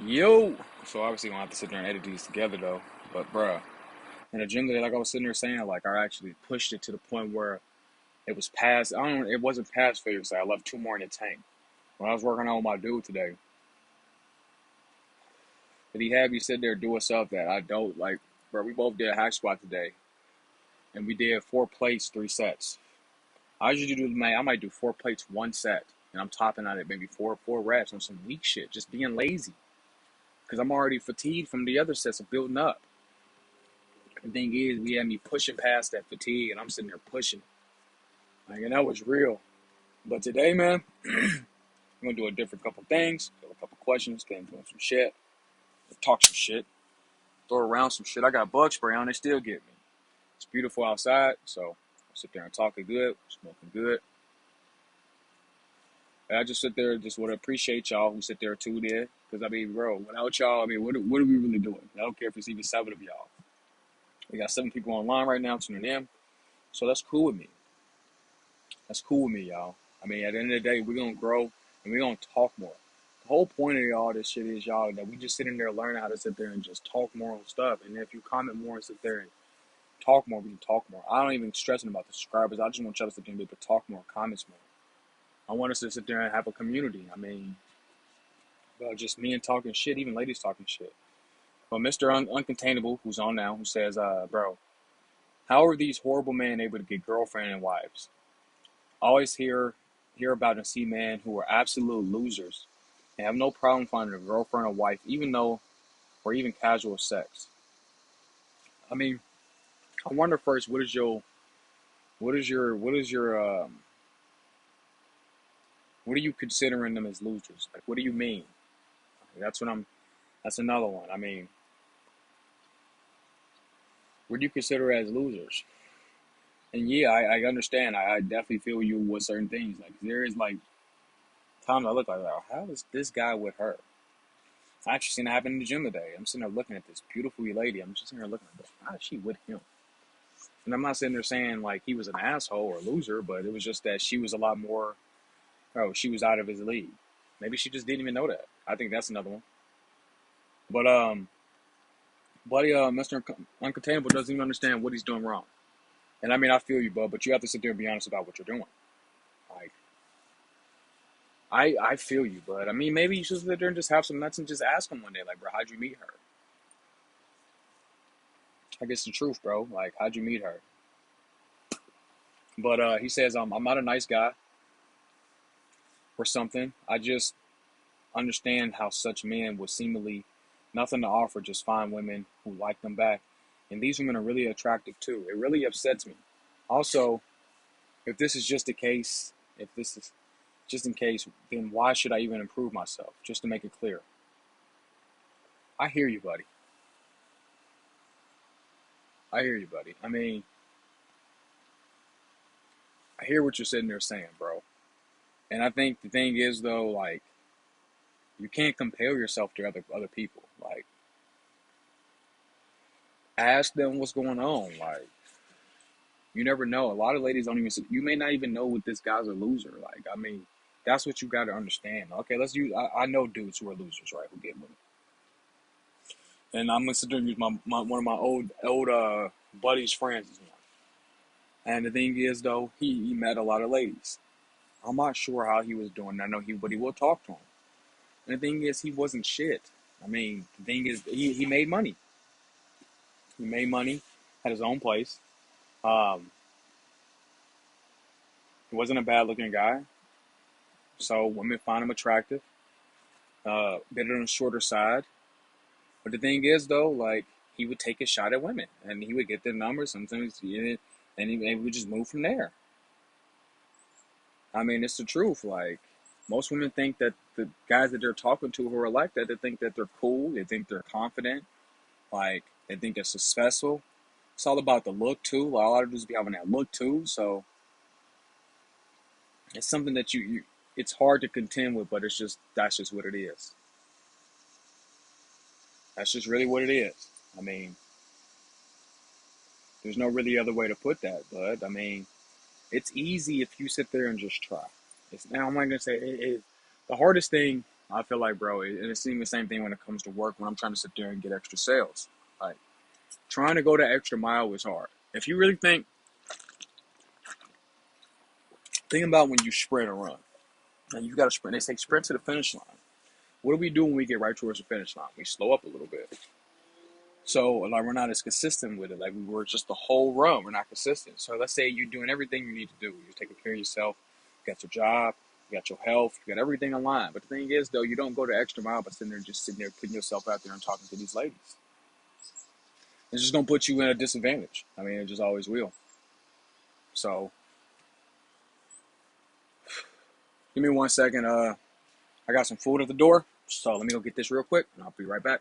Yo! So obviously gonna have to sit there and edit these together though. But bruh, in the gym today, like I was sitting there saying, like I actually pushed it to the point where it was past. I don't. It wasn't past failure. So I left two more in the tank. When I was working out with my dude today, but he had me sit there doing stuff that I don't like. Bro, we both did a hack squat today, and we did 4 plates, 3 sets. I usually do I might do 4 plates, 1 set, and I'm topping out at maybe four reps on some weak shit, just being lazy. Cause I'm already fatigued from the other sets of building up. The thing is, we had me pushing past that fatigue, and I'm sitting there pushing. Like, and that was real. But today, man, I'm gonna do a different couple things, do a couple questions, get into some shit, talk some shit, throw around some shit. I got bug spray on, they still get me. It's beautiful outside, so I sit there and talking good, smoking good. And I just sit there, just want to appreciate y'all who sit there tuned in. Because, I mean, bro, without y'all, I mean, what are we really doing? I don't care if it's even 7 of y'all. We got 7 people online right now tuning in, so that's cool with me. That's cool with me, y'all. I mean, at the end of the day, we're going to grow and we're going to talk more. The whole point of all this shit is, y'all, that we just sit in there learning how to sit there and just talk more on stuff. And if you comment more and sit there and talk more, we can talk more. I don't even stressing about the subscribers. I just want y'all to sit there and be able to talk more, comments more. I want us to sit there and have a community. I mean, just men talking shit, even ladies talking shit. But Mr. Uncontainable, who's on now, who says, bro, how are these horrible men able to get girlfriend and wives? Always hear about and see men who are absolute losers and have no problem finding a girlfriend or wife, even though or even casual sex. I mean, I wonder first, what are you considering them as losers? Like, what do you mean? That's what I'm. That's another one. I mean, what do you consider as losers? And yeah, I understand. I definitely feel you with certain things. Like there is like times I look like, oh, how is this guy with her? I actually seen it happen in the gym today. I'm sitting there looking at this beautiful lady. I'm just sitting there looking at her. How is she with him? And I'm not sitting there saying like he was an asshole or a loser, but it was just that she was a lot more. Oh, she was out of his league. Maybe she just didn't even know that. I think that's another one. But buddy, Mr. Uncontainable doesn't even understand what he's doing wrong. And I mean, I feel you, bud, but you have to sit there and be honest about what you're doing. Like, I feel you, bud. I mean, maybe you should sit there and just have some nuts and just ask him one day, like, bro, how'd you meet her? I guess the truth, bro. Like, how'd you meet her? But he says, I'm not a nice guy or something. I just understand how such men with seemingly nothing to offer just find women who like them back. And these women are really attractive too. It really upsets me. Also, if this is just a case, if this is just in case, then why should I even improve myself? Just to make it clear. I hear you, buddy. I hear you, buddy. I mean, I hear what you're sitting there saying, bro. And I think the thing is though, like, you can't compare yourself to other people. Like, ask them what's going on. Like, you never know. A lot of ladies don't even. You may not even know what this guy's a loser. Like, I mean, that's what you got to understand. Okay, let's use. I know dudes who are losers, right? Who get women. And I'm gonna sit there and use my one of my old buddies' friends as one. And the thing is, though, he met a lot of ladies. I'm not sure how he was doing. I know but he will talk to him. And the thing is, he wasn't shit. I mean, the thing is, he made money. He made money, had his own place. Um, he wasn't a bad looking guy, so women found him attractive. Bit on the shorter side. But the thing is, though, like, he would take a shot at women, and he would get their numbers. Sometimes, and he would just move from there. I mean, it's the truth. Like, most women think that the guys that they're talking to who are like that, they think that they're cool. They think they're confident. Like, they think they're successful. It's all about the look too. Like, a lot of dudes be having that look too. So it's something that it's hard to contend with, but that's just what it is. That's just really what it is. I mean, there's no really other way to put that, bud. I mean, it's easy if you sit there and just try. Now I'm not gonna say the hardest thing. I feel like, bro, and it's even the same thing when it comes to work. When I'm trying to sit there and get extra sales, like trying to go the extra mile is hard. If you really think about when you sprint or run, and you got to sprint. They say sprint to the finish line. What do we do when we get right towards the finish line? We slow up a little bit. So like we're not as consistent with it. Like we were just the whole run. We're not consistent. So let's say you're doing everything you need to do. You're taking care of yourself. You got your job. You got your health. You got everything in line. But the thing is, though, you don't go the extra mile by sitting there putting yourself out there and talking to these ladies. It's just gonna put you in a disadvantage. I mean, it just always will. So give me 1 second. I got some food at the door. So let me go get this real quick, and I'll be right back.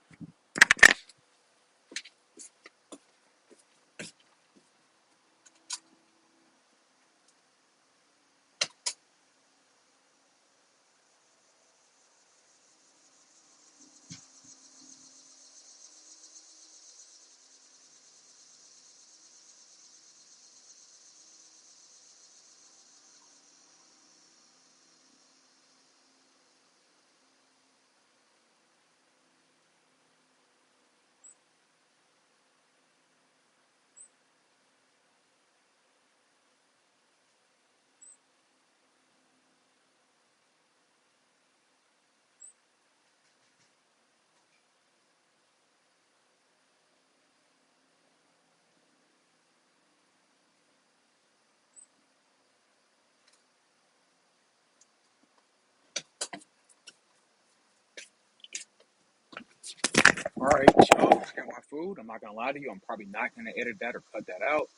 All right, y'all. I got my food. I'm not gonna lie to you. I'm probably not gonna edit that or cut that out.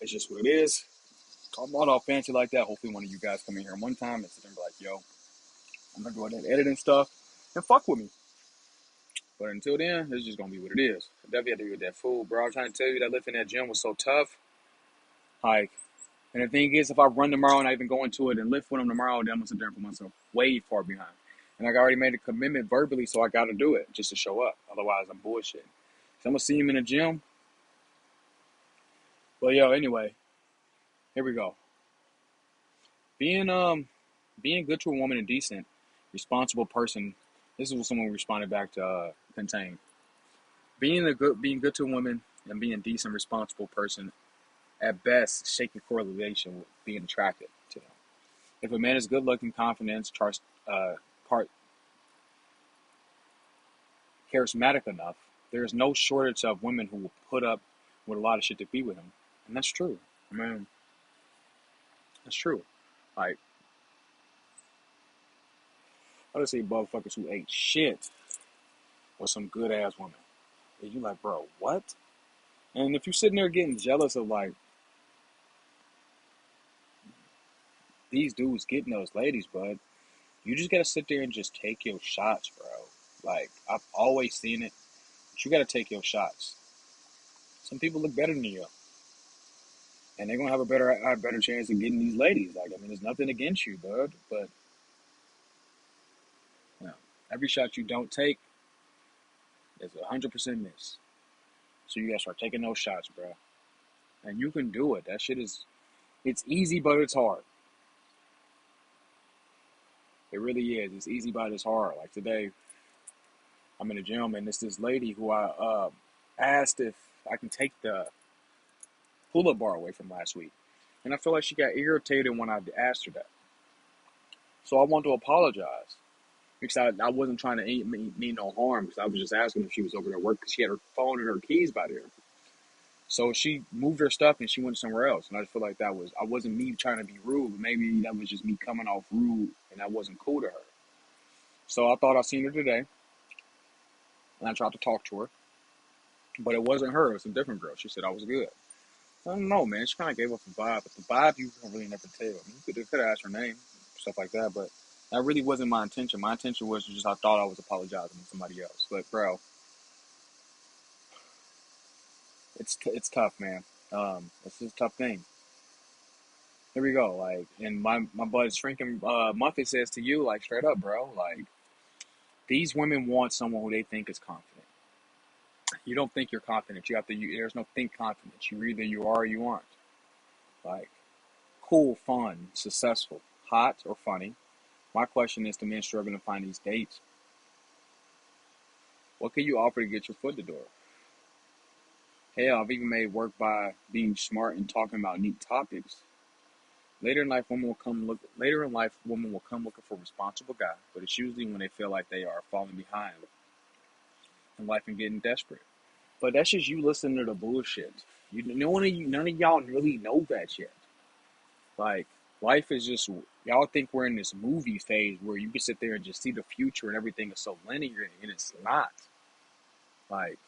It's just what it is. I'm not all fancy like that. Hopefully, one of you guys come in here one time and sit there and be like, "Yo, I'm gonna do all that editing stuff and fuck with me." But until then, it's just gonna be what it is. I definitely had to get that food, bro. I'm trying to tell you that lifting that gym was so tough. Like, and the thing is, if I run tomorrow and I even go into it and lift with them tomorrow, then I'm gonna sit there and put myself way far behind. And I already made a commitment verbally, so I gotta do it just to show up. Otherwise, I'm bullshitting. So I'm gonna see him in the gym. But yo, anyway, here we go. Being being good to a woman and decent, responsible person. This is what someone responded back to Contain. Being good to a woman and being a decent, responsible person at best shake your correlation with being attracted to them. If a man is good looking, confident, part charismatic enough, there is no shortage of women who will put up with a lot of shit to be with him, and that's true. I mean, that's true. Like I would say motherfuckers who ate shit with some good ass women. And you like, bro, what? And if you're sitting there getting jealous of like these dudes getting those ladies, bud, you just gotta sit there and just take your shots, bro. Like I've always seen it, but you gotta take your shots. Some people look better than you, and they're gonna have a better chance of getting these ladies. Like I mean, there's nothing against you, bud, but you know, every shot you don't take is 100% miss. So you gotta start taking those shots, bro. And you can do it. That shit is, it's easy, but it's hard. It really is. It's easy, but it's hard. Like today, I'm in the gym, and it's this lady who I asked if I can take the pull-up bar away from last week, and I feel like she got irritated when I asked her that. So I want to apologize because I wasn't trying to mean no harm because I was just asking if she was over there work because she had her phone and her keys by there. So she moved her stuff and she went somewhere else, and I just feel like that was I wasn't me trying to be rude, but maybe that was just me coming off rude, and that wasn't cool to her. So I thought I seen her today, and I tried to talk to her, but it wasn't her. It was a different girl. She said I was good. I don't know, man. She kind of gave off the vibe, but the vibe you can really never tell. I mean, you could have asked her name, stuff like that, but that really wasn't my intention. My intention was just I thought I was apologizing to somebody else. But bro, it's tough, man. It's just a tough thing. Here we go. Like, and my bud Shrinking Muffet says to you, like straight up, bro. Like, these women want someone who they think is confident. You don't think you're confident. You have to. There's no think confidence. Either you are or you aren't. Like, cool, fun, successful, hot or funny, My question is to men struggling to find these dates, what can you offer to get your foot in the door? Hell, I've even made work by being smart and talking about neat topics. Later in life, women will come looking for a responsible guy, but it's usually when they feel like they are falling behind in life and getting desperate. But that's just you listening to the bullshit. None of y'all really know that yet. Like, life is just, y'all think we're in this movie phase where you can sit there and just see the future and everything is so linear, and it's not. Like,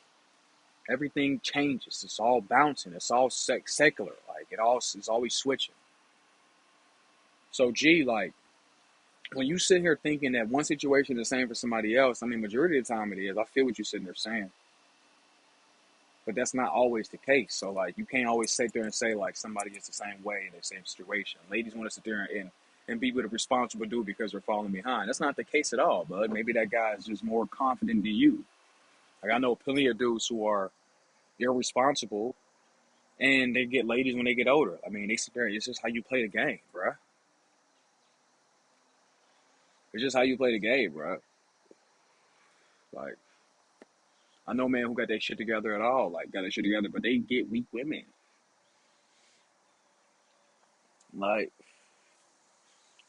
everything changes. It's all bouncing. It's all secular. Like, it's always switching. So, like, when you sit here thinking that one situation is the same for somebody else, I mean, majority of the time it is. I feel what you're sitting there saying. But that's not always the case. So, like, you can't always sit there and say, like, somebody is the same way in the same situation. Ladies want to sit there and be with a responsible dude because they're falling behind. That's not the case at all, bud. Maybe that guy is just more confident than you. Like, I know plenty of dudes who are irresponsible and they get ladies when they get older. I mean, they sit there. It's just how you play the game, bruh. It's just how you play the game, bruh. Like, I know men who got their shit together at all, like, got their shit together, but they get weak women. Like,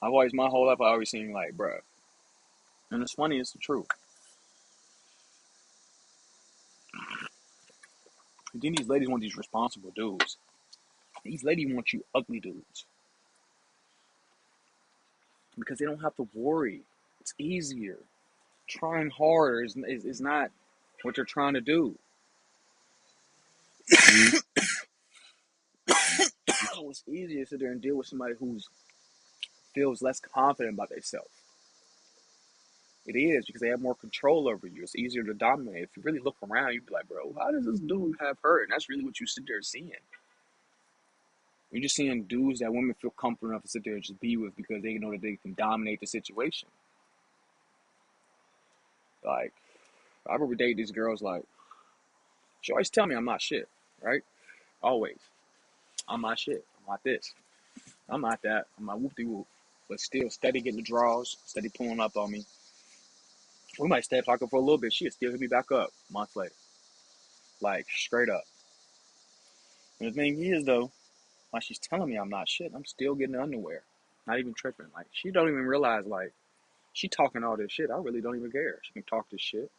my whole life, I always seen, like, bruh. And it's funny, it's the truth. And then these ladies want these responsible dudes. These ladies want you ugly dudes. Because they don't have to worry. It's easier. Trying harder is not what they're trying to do. So it's easier to sit there and deal with somebody who feels less confident about themselves. It is because they have more control over you. It's easier to dominate. If you really look around, you'd be like, bro, how does this dude have her? And that's really what you sit there seeing. You're just seeing dudes that women feel comfortable enough to sit there and just be with because they know that they can dominate the situation. Like, I remember dating these girls, like, she always tell me I'm not shit, right? Always. I'm not shit. I'm not this. I'm not that. I'm not whoop-de-whoop. But still steady getting the draws, steady pulling up on me. We might stay talking for a little bit. She'll still hit me back up months later. Like, straight up. And the thing is, though, while she's telling me I'm not shit, I'm still getting the underwear. Not even tripping. Like, she don't even realize, like, she talking all this shit. I really don't even care. She can talk this shit.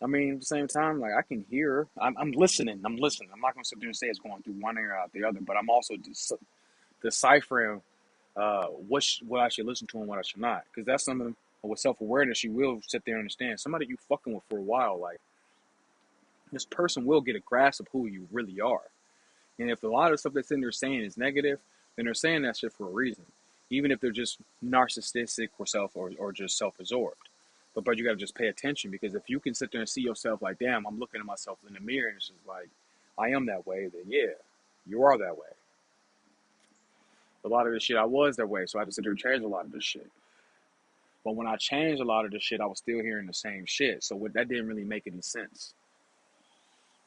I mean, at the same time, like, I can hear her. I'm listening. I'm listening. I'm not going to sit there and say it's going through one ear out the other, but I'm also deciphering what I should listen to and what I should not. Because that's something with self-awareness you will sit there and understand. Somebody you fucking with for a while, like, this person will get a grasp of who you really are. And if a lot of stuff that's in there saying is negative, then they're saying that shit for a reason. Even if they're just narcissistic or just self-absorbed. But you gotta just pay attention, because if you can sit there and see yourself like, damn, I'm looking at myself in the mirror and it's just like, I am that way, then yeah, you are that way. A lot of this shit I was that way, so I had to sit there and change a lot of this shit. But when I changed a lot of this shit, I was still hearing the same shit. So that didn't really make any sense.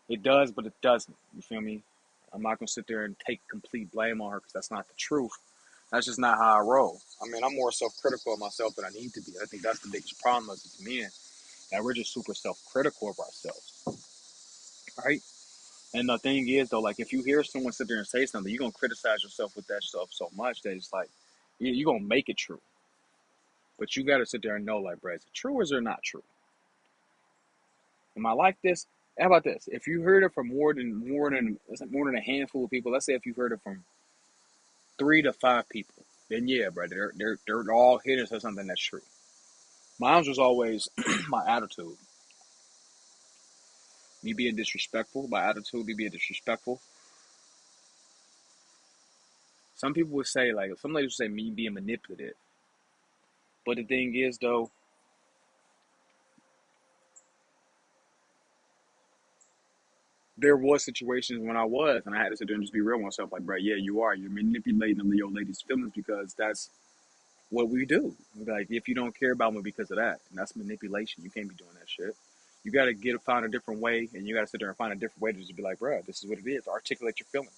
It does, but it doesn't. You feel me? I'm not gonna sit there and take complete blame on her because that's not the truth. That's just not how I roll. I mean, I'm more self-critical of myself than I need to be. I think that's the biggest problem as men, that we're just super self-critical of ourselves, right? And the thing is, though, like, if you hear someone sit there and say something, you're gonna criticize yourself with that stuff so much that it's like you're gonna make it true. But you gotta sit there and know, like, bro, is it true or is it not true? Am I like this? How about this? If you heard it from more than a handful of people, let's say if you've heard it from 3 to 5 people, then yeah, bro, they're all hitting to something that's true. Mine was always my attitude. Me being disrespectful, my attitude, me being disrespectful. Some people would say, like, some ladies would say me being manipulative. But the thing is, though, there was situations when I was, and I had to sit there and just be real with myself, like, bro, yeah, you are. You're manipulating your lady's feelings because that's what we do. Like, if you don't care about me because of that, and that's manipulation. You can't be doing that shit. You got to find a different way, and you got to sit there and find a different way to just be like, bro, this is what it is. Articulate your feelings.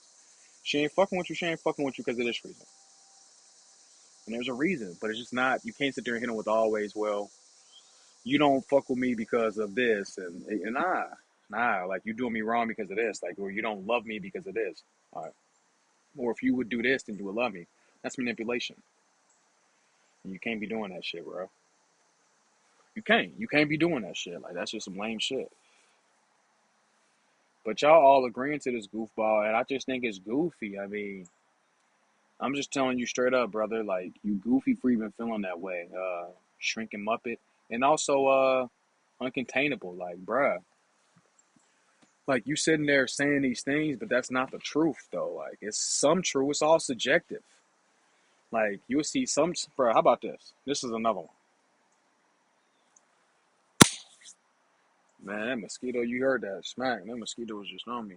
She ain't fucking with you. She ain't fucking with you because of this reason. And there's a reason, but it's just not, you can't sit there and hit them with always, well, you don't fuck with me because of this. And nah, like you doing me wrong because of this. Like, or you don't love me because of this. All right. Or if you would do this, then you would love me. That's manipulation. And you can't be doing that shit, bro. You can't. You can't be doing that shit. Like, that's just some lame shit. But y'all all agreeing to this goofball, and I just think it's goofy. I mean, I'm just telling you straight up, brother. Like, you goofy for even feeling that way. Shrinking Muppet. And also, uncontainable. Like, bruh. Like, you sitting there saying these things, but that's not the truth, though. Like, it's some true. It's all subjective. Like, you'll see some, bruh, how about this? This is another one. Man, that mosquito, you heard that smack. That mosquito was just on me.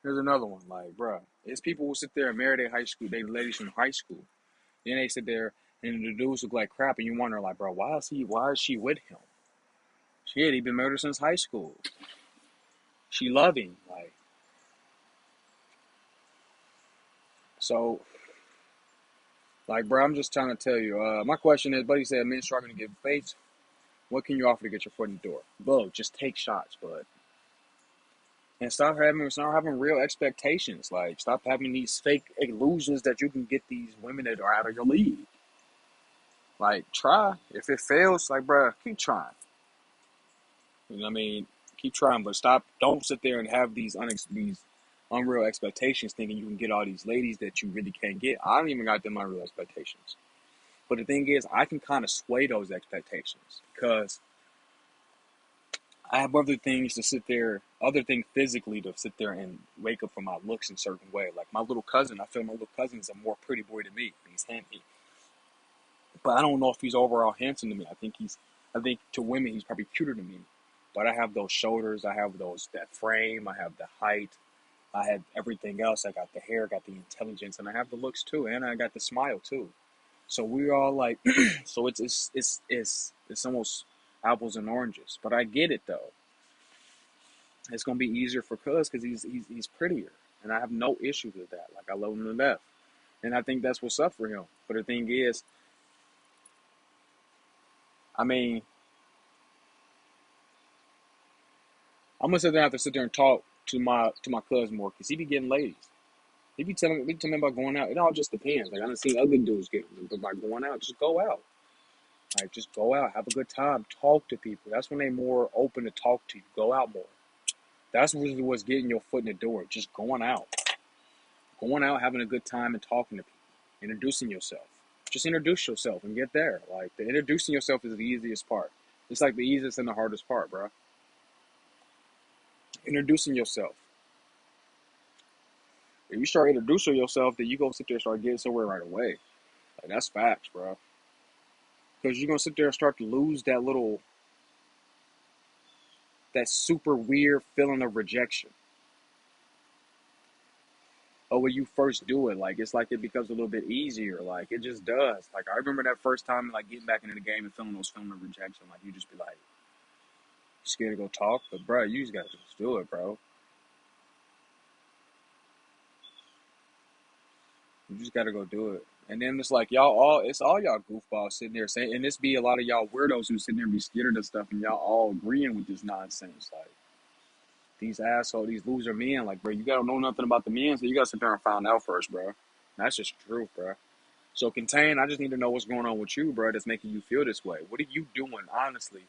Here's another one. Like, bruh, it's people who sit there and marry their high school, they ladies from high school. Then they sit there and the dudes look like crap, and you wonder, like, bro, why is she with him? Shit, he been married since high school. She love him, like. So, like, bro, I'm just trying to tell you. My question is, buddy said, men struggling to get faith. What can you offer to get your foot in the door? Look, just take shots, bud. And start having real expectations. Like, stop having these fake illusions that you can get these women that are out of your league. Like, try. If it fails, like, bro, keep trying. You know what I mean? Keep trying, but stop. Don't sit there and have these unreal expectations, thinking you can get all these ladies that you really can't get. I don't even got them unreal expectations. But the thing is, I can kind of sway those expectations because I have other things physically to sit there and wake up for my looks in a certain way. Like my little cousin, I feel my little cousin is a more pretty boy than me. He's handsome, but I don't know if he's overall handsome to me. I think to women he's probably cuter than me. But I have those shoulders, I have that frame, I have the height, I have everything else. I got the hair, got the intelligence, and I have the looks too, and I got the smile too. So we're all like, so it's almost apples and oranges. But I get it though. It's gonna be easier for Cuz because he's prettier, and I have no issues with that. Like I love him to death, and I think that's what's up for him. But the thing is, I mean, I'm gonna sit there and have to sit there and talk to my cousin more because he be getting ladies. He be telling me about going out. It all just depends. Like I done seen other dudes get them, but by going out, just go out. Like just go out, have a good time, talk to people. That's when they more open to talk to you. Go out more. That's really what's getting your foot in the door. Just going out, having a good time, and talking to people, introducing yourself. Just introduce yourself and get there. Like the introducing yourself is the easiest part. It's like the easiest and the hardest part, bro. Introducing yourself. If you start introducing yourself, then you go sit there and start getting somewhere right away. Like that's facts, bro. Because you're gonna sit there and start to lose that super weird feeling of rejection. Or when you first do it, like it's like it becomes a little bit easier. Like it just does. Like I remember that first time, like getting back into the game and feeling those feelings of rejection. Like you just be like scared to go talk, but bro, you just gotta just do it, bro. You just gotta go do it. And then it's like it's all y'all goofballs sitting there saying, and this be a lot of y'all weirdos who sitting there and be scared of this stuff, and y'all all agreeing with this nonsense. Like these assholes, these loser men, like bro, you gotta know nothing about the men, so you gotta sit there and find out first, bro. That's just truth, bro. So Contain, I just need to know what's going on with you, bro. That's making you feel this way. What are you doing, honestly,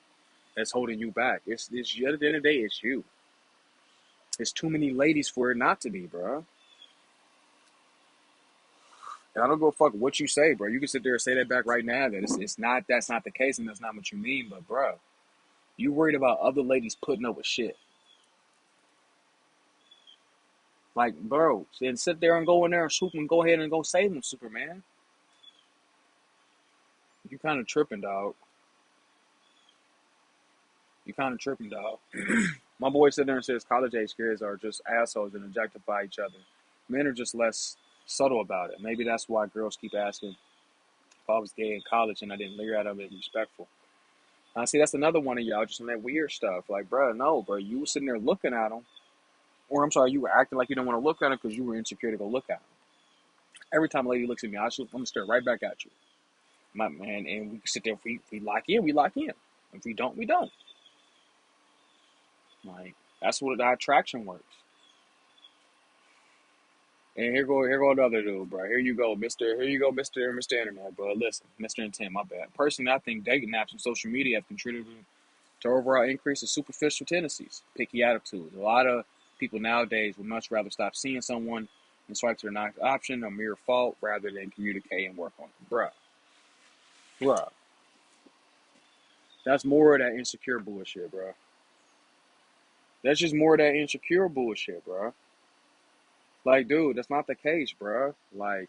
that's holding you back? It's at the end of the day, it's you. There's too many ladies for it not to be, bro. And I don't go fuck what you say, bro. You can sit there and say that back right now that it's not that's not the case and that's not what you mean, but bro, you worried about other ladies putting up with shit. Like, bro, then sit there and go in there and swoop and go ahead and go save them, Superman. You kind of tripping, dog. You kind of tripping, dog. My boy sitting there and says college age kids are just assholes and objectify each other. Men are just less subtle about it. Maybe that's why girls keep asking if I was gay in college and I didn't leer at them and be respectful. I see that's another one of y'all just on that weird stuff. Like, bro, no, bro, you were sitting there looking at them, or I'm sorry, you were acting like you don't want to look at them because you were insecure to go look at them. Every time a lady looks at me, I'm gonna stare right back at you. My man, and we can sit there. If we lock in, we lock in. If we don't, we don't. Like that's what the attraction works. And here go another dude, bro. Here you go, Mister Internet, bro. Listen, Mister Intent, my bad. Personally, I think dating apps and social media have contributed to overall increase of superficial tendencies, picky attitudes. A lot of people nowadays would much rather stop seeing someone and swipe to their next option or mere fault rather than communicate and work on it, bruh. Bruh, that's more of that insecure bullshit, bruh. That's just more of that insecure bullshit, bruh. Like, dude, that's not the case, bruh. Like,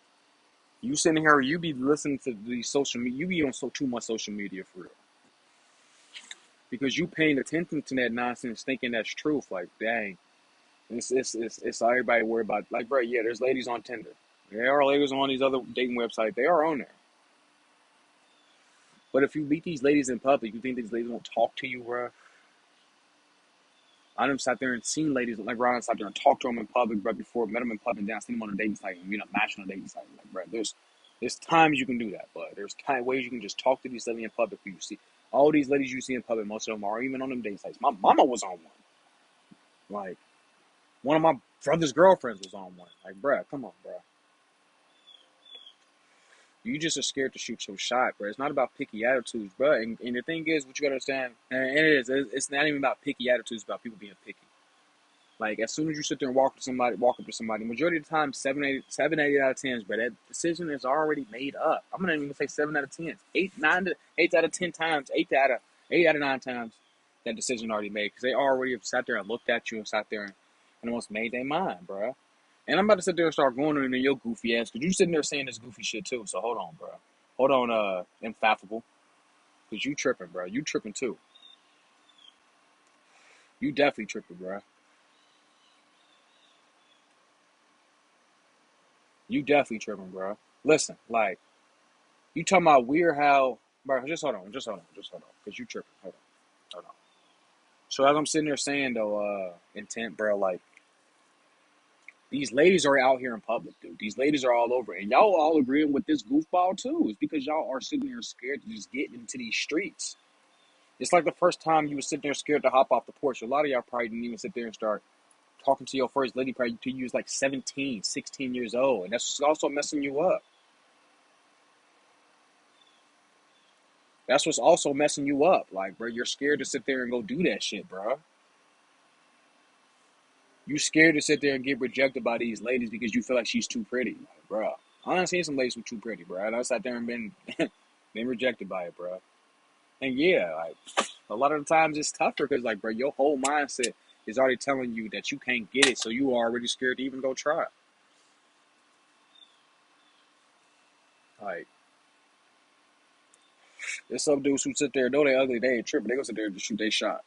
you sitting here, you be listening to these social media, you be on so too much social media for real. Because you paying attention to that nonsense, thinking that's truth. Like, dang, it's everybody worried about. Like, bro, yeah, there's ladies on Tinder. There are ladies on these other dating websites. They are on there. But if you meet these ladies in public, you think these ladies won't talk to you, bro? I done sat there and seen ladies like Ron sat there and talked to them in public, bro. Before met them in public, and then I seen them on a dating site, and matching on a dating site. Like, bro, there's times you can do that, but there's ways you can just talk to these ladies in public. You see all these ladies you see in public. Most of them are even on them dating sites. My mama was on one. Like one of my brother's girlfriends was on one. Like, bro, come on, bro. You just are scared to shoot your shot, bro. It's not about picky attitudes, bro. And the thing is, what you gotta understand, and it is, it's not even about picky attitudes. It's about people being picky. Like as soon as you sit there and walk up to somebody, majority of the time, 7, 8 out of 10, but that decision is already made up. I'm not even gonna say 7 out of 10, 8 out of 10 times, 8 out of 9 times, that decision already made because they already have sat there and looked at you and sat there and almost made their mind, bro. And I'm about to sit there and start going into your goofy ass because you sitting there saying this goofy shit too. So hold on, bro. Hold on, Infallible, because you tripping, bro. You tripping too. You definitely tripping, bro. You definitely tripping, bro. Listen, like, you talking about weird how, bro, just hold on, because you tripping. Hold on. So as I'm sitting there saying, though, Intent, bro, like, these ladies are out here in public, dude. These ladies are all over. And y'all all agreeing with this goofball, too. It's because y'all are sitting there scared to just get into these streets. It's like the first time you were sitting there scared to hop off the porch. A lot of y'all probably didn't even sit there and start talking to your first lady probably until you was like 17, 16 years old. And that's also messing you up. That's what's also messing you up. Like, bro, you're scared to sit there and go do that shit, bro. You scared to sit there and get rejected by these ladies because you feel like she's too pretty, like, bro. I done seen some ladies who too pretty, bro. And I sat there and been been rejected by it, bro. And yeah, like a lot of the times it's tougher because, like, bro, your whole mindset is already telling you that you can't get it, so you are already scared to even go try. Like, there's some dudes who sit there, know they ugly, they ain't tripping. They gonna sit there and just shoot their shot,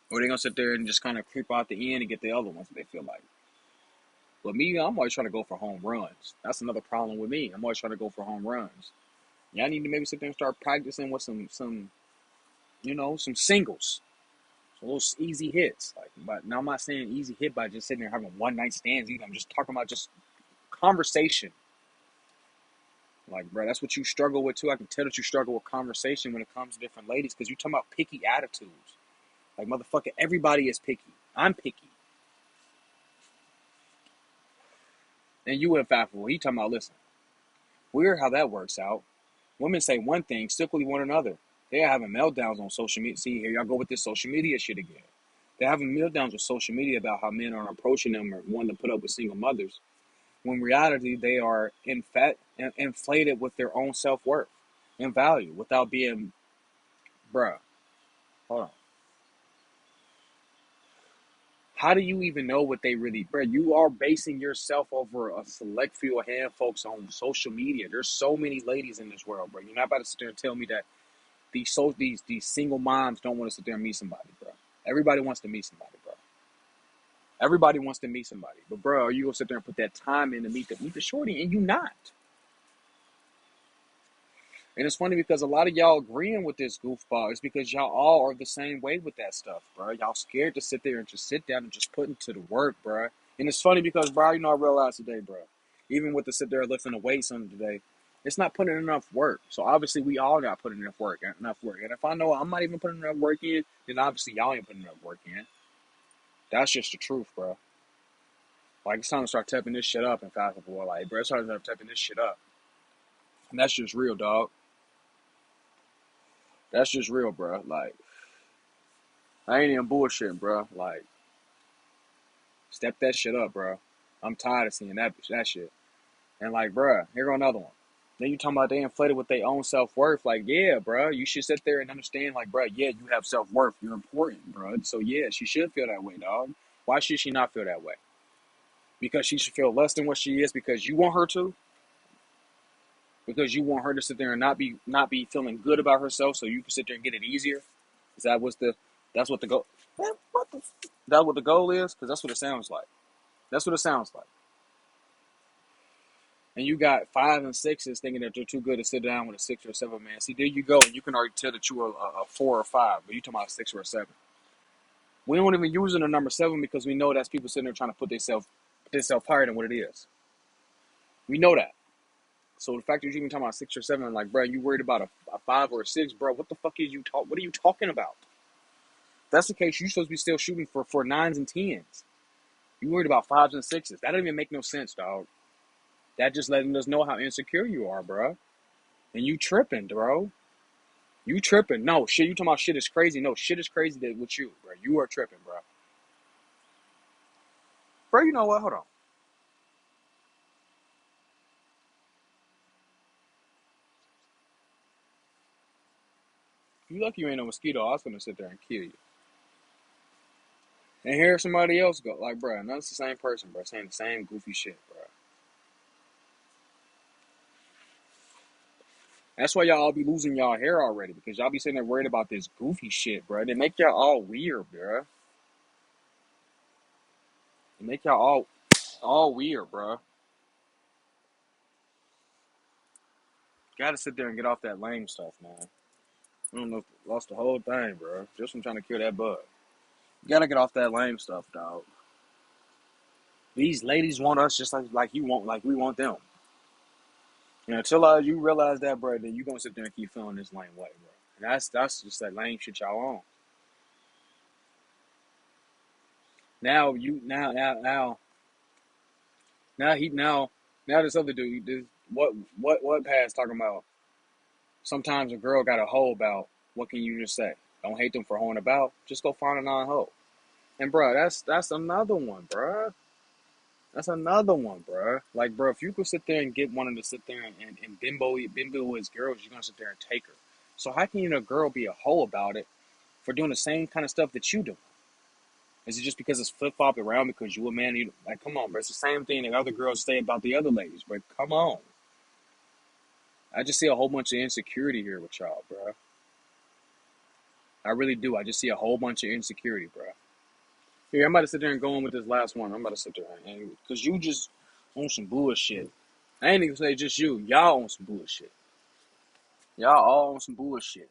or they gonna sit there and just kind of creep out the end and get the other ones if they feel like. But me, I'm always trying to go for home runs. That's another problem with me. I'm always trying to go for home runs. Y'all need to maybe sit there and start practicing with some singles, some little easy hits. Like, but now I'm not saying easy hit by just sitting there having one night stands either. I'm just talking about just conversation. Like, bro, that's what you struggle with too. I can tell that you struggle with conversation when it comes to different ladies because you're talking about picky attitudes. Like, motherfucker, everybody is picky. I'm picky. And you went factual. He talking about, listen, weird how that works out. Women say one thing, stick with one another. They are having meltdowns on social media. See, here y'all go with this social media shit again. They're having meltdowns with social media about how men are approaching them or wanting to put up with single mothers. When in reality, they are inflated with their own self-worth and value without being, bruh, hold on. How do you even know what they really, bruh? You are basing yourself over a select few of hand folks on social media. There's so many ladies in this world, bro. You're not about to sit there and tell me that these single moms don't want to sit there and meet somebody, bro. Everybody wants to meet somebody, bro. Everybody wants to meet somebody, but bro, are you gonna sit there and put that time in to meet the shorty, and you not? And it's funny because a lot of y'all agreeing with this goofball is because y'all all are the same way with that stuff, bro. Y'all scared to sit there and just sit down and just put into the work, bro. And it's funny because, bro, I realized today, bro, even with the sit there lifting the weights on today, It's not putting in enough work. So obviously we all got putting enough work. And if I know I'm not even putting enough work in, then obviously y'all ain't putting enough work in. That's just the truth, bro. Like it's time to start tapping this shit up in fact, boy. Like, bro, it's time to start tapping this shit up. And that's just real, dog. That's just real, bro. Like, I ain't even bullshitting, bro. Like, step that shit up, bro. I'm tired of seeing that shit. And like, bro, here go another one. Then you talking about they inflated with their own self worth. Like, yeah, bro, you should sit there and understand, like, bro, yeah, you have self worth. You're important, bro. So yeah, she should feel that way, dog. Why should she not feel that way? Because she should feel less than what she is because you want her to? Because you want her to sit there and not be feeling good about herself so you can sit there and get it easier? Is that what's the that's what the goal that's what the goal is? Because that's what it sounds like. That's what it sounds like. And you got 5 and 6s thinking that they're too good to sit down with a 6 or 7 man. See, there you go, and you can already tell that you're a 4 or 5, but you talking about a 6 or a 7. We don't even use the number 7 because we know that's people sitting there trying to put themselves higher than what it is. We know that. So the fact that you're even talking about 6 or 7, like, bro, you worried about a 5 or a 6, bro? What the fuck is you talk? What are you talking about? If that's the case, you're supposed to be still shooting for 9s and 10s. You worried about 5s and 6s? That don't even make no sense, dog. That just letting us know how insecure you are, bro. And you tripping, bro. You tripping. No, shit, you talking about shit is crazy. No, shit is crazy with you, bro. You are tripping, bro. Bro, you know what? Hold on. You lucky you ain't no mosquito. I was gonna sit there and kill you. And hear somebody else go, like, bro, no, it's the same person, bro, saying the same goofy shit, bro. That's why y'all all be losing y'all hair already, because y'all be sitting there worried about this goofy shit, bro. They make y'all all weird, bro. They make y'all all weird, bro. Gotta sit there and get off that lame stuff, man. I don't know, lost the whole thing, bro. Just from trying to kill that bug. You gotta get off that lame stuff, dog. These ladies want us just like you want, like we want them. And until you realize that, bro, then you gonna sit there and keep feeling this lame way, bro. And that's just that lame shit y'all on. Now you now this other dude, what Pat's talking about? Sometimes a girl got a hoe about. What can you just say? Don't hate them for hoeing about. Just go find a non-hoe. And bro, that's another one, bro. That's another one, bro. Like, bro, if you could sit there and get one of to sit there and bimbo his girls, you're gonna sit there and take her. So how can a girl be a hoe about it for doing the same kind of stuff that you do? Is it just because it's flip flop around because you a man? You like, come on, bro. It's the same thing that other girls say about the other ladies, but come on. I just see a whole bunch of insecurity here with y'all, bro. I really do. I just see a whole bunch of insecurity, bro. Here, I'm about to sit there and go on with this last one. I'm about to sit there and because you just on some bullshit. I ain't even say just you. Y'all on some bullshit. Y'all all on some bullshit.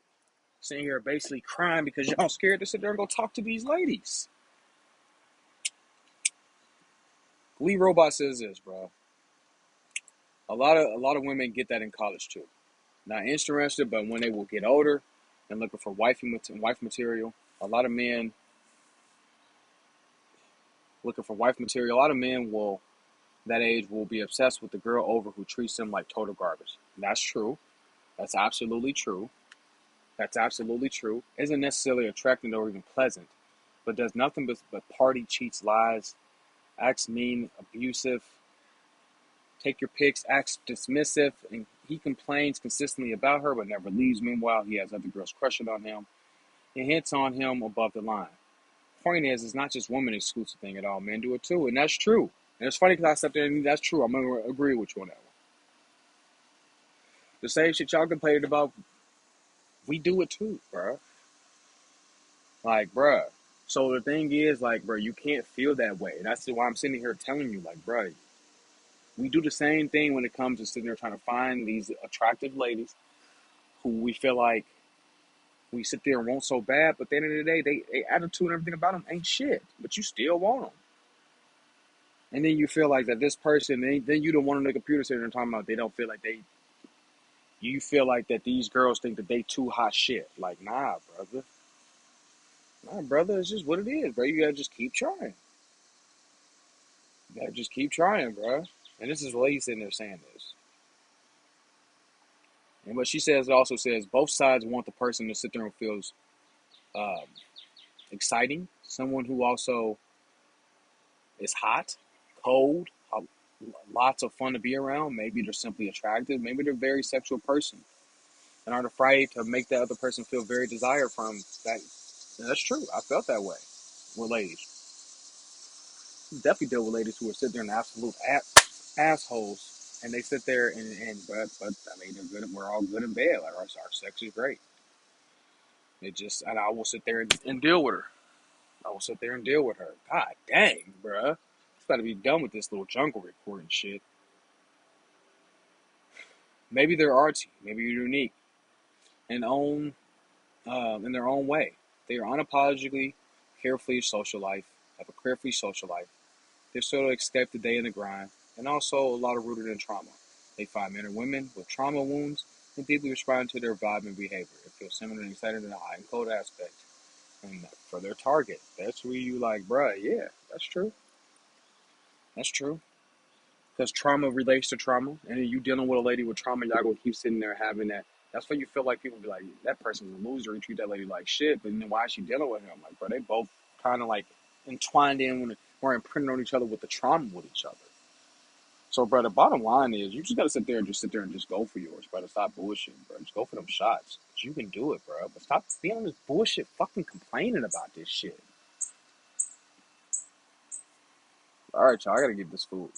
Sitting here basically crying because y'all scared to sit there and go talk to these ladies. Lee Robot says this, bro. A lot of women get that in college too. Not interested, but when they will get older and looking for wife material, a lot of men looking for wife material. A lot of men will that age will be obsessed with the girl over who treats them like total garbage. That's true. That's absolutely true. That's absolutely true. Isn't necessarily attractive or even pleasant, but does nothing but party, cheats, lies, acts mean, abusive, take your pics, acts dismissive, and he complains consistently about her but never leaves. Meanwhile, he has other girls crushing on him and hits on him above the line. Point is, it's not just women exclusive thing at all. Men do it too, and that's true. And it's funny because I stepped in and that's true. I'm going to agree with you on that one. The same shit y'all complaining about, we do it too, bro. Like, bruh. So the thing is, like, bro, you can't feel that way. That's why I'm sitting here telling you, like, bro, we do the same thing when it comes to sitting there trying to find these attractive ladies who we feel like we sit there and want so bad, but at the end of the day, they attitude and everything about them ain't shit, but you still want them. And then you feel like that this person, then you don't want on the computer sitting there talking about they don't feel like You feel like that these girls think that they too hot shit. Like, nah, brother. Nah, brother, it's just what it is, bro. You gotta just keep trying. You gotta just keep trying, bro. And this is lady sitting there saying this. And what she says also says both sides want the person to sit there and feels um, exciting. Someone who also is hot, cold, lots of fun to be around. Maybe they're simply attractive. Maybe they're a very sexual person and aren't afraid to make that other person feel very desired from that. And that's true. I felt that way with ladies. Definitely deal with ladies who are sitting there and absolute assholes, and they sit there but I mean they're good. We're all good in bed. Like our sex is great. It just and I will sit there and deal with her. I will sit there and deal with her. God dang, bruh. It's got to be done with this little jungle recording shit. Maybe they're artsy. Maybe you're unique and own in their own way. They are unapologetically carefree social life. Have a carefree social life. They sort of escape the day in the grind, and also a lot of rooted in trauma. They find men and women with trauma wounds and deeply respond to their vibe and behavior. It feels similar and exciting in a high and cold aspect. And for their target, that's where you like, bruh, yeah, that's true. That's true. Because trauma relates to trauma, and you dealing with a lady with trauma, y'all gonna keep sitting there having that. That's why you feel like people be like, that person's a loser and treat that lady like shit. But then why is she dealing with him? Like, bro, they both kind of like entwined in or imprinted on each other with the trauma with each other. So, bro, the bottom line is you just gotta sit there and just go for yours, brother. Stop bullshitting, bro. Just go for them shots. You can do it, bro. But stop being on this bullshit, fucking complaining about this shit. All right, y'all. I gotta get this food.